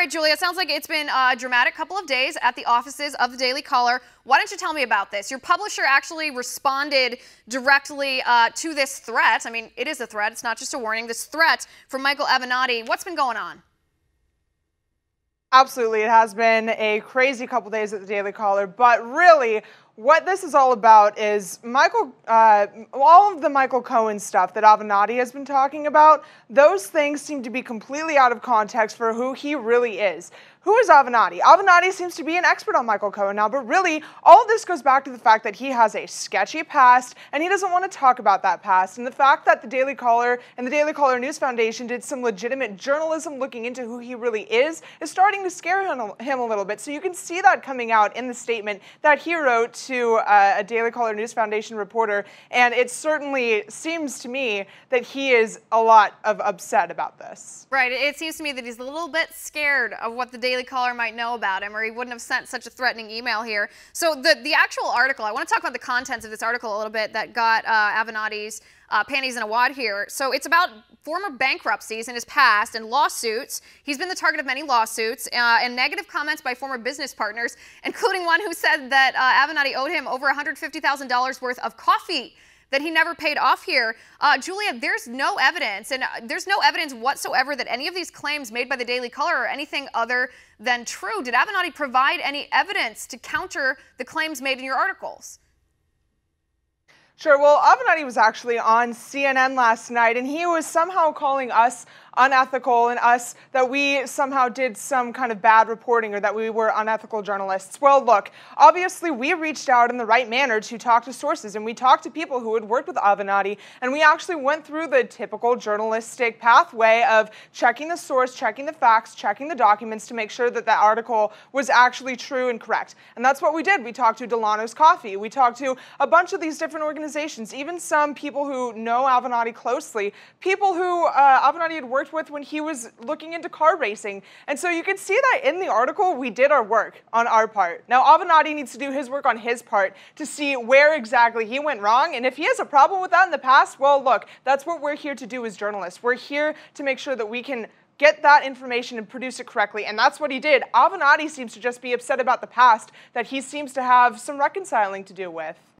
right, Julia, it sounds like it's been a dramatic couple of days at the offices of the Daily Caller. Why don't you tell me about this? Your publisher actually responded directly to this threat. I mean, it is a threat. It's not just a warning. This threat from Michael Avenatti. What's been going on? Absolutely. It has been a crazy couple days at the Daily Caller, but really what this is all about is all of the Michael Cohen stuff that Avenatti has been talking about, those things seem to be completely out of context for who he really is. Who is Avenatti? Avenatti seems to be an expert on Michael Cohen now, but really, all of this goes back to the fact that he has a sketchy past, and he doesn't want to talk about that past. And the fact that the Daily Caller and the Daily Caller News Foundation did some legitimate journalism looking into who he really is starting to scare him a little bit. So you can see that coming out in the statement that he wrote to a Daily Caller News Foundation reporter, and it certainly seems to me that he is a lot of upset about this. Right. It seems to me that he's a little bit scared of what the Daily Caller might know about him, or he wouldn't have sent such a threatening email here. So the actual article, I want to talk about the contents of this article a little bit that got Avenatti's panties in a wad here. So it's about former bankruptcies in his past and lawsuits. He's been the target of many lawsuits and negative comments by former business partners, including one who said that Avenatti owed him over $150,000 worth of coffee that he never paid off here. Julia, there's no evidence, and there's no evidence whatsoever that any of these claims made by the Daily Caller are anything other than true. Did Avenatti provide any evidence to counter the claims made in your articles? Sure. Well, Avenatti was actually on CNN last night, and he was somehow calling us unethical and us that we somehow did some kind of bad reporting or that we were unethical journalists. Well, look, obviously we reached out in the right manner to talk to sources, and we talked to people who had worked with Avenatti, and we actually went through the typical journalistic pathway of checking the source, checking the facts, checking the documents to make sure that that article was actually true and correct. And that's what we did. We talked to Delano's Coffee. We talked to a bunch of these different organizations, even some people who know Avenatti closely, people who Avenatti had worked with when he was looking into car racing. And so you can see that in the article, we did our work on our part. Now, Avenatti needs to do his work on his part to see where exactly he went wrong. And if he has a problem with that in the past, well, look, that's what we're here to do as journalists. We're here to make sure that we can get that information and produce it correctly. And that's what he did. Avenatti seems to just be upset about the past that he seems to have some reconciling to do with.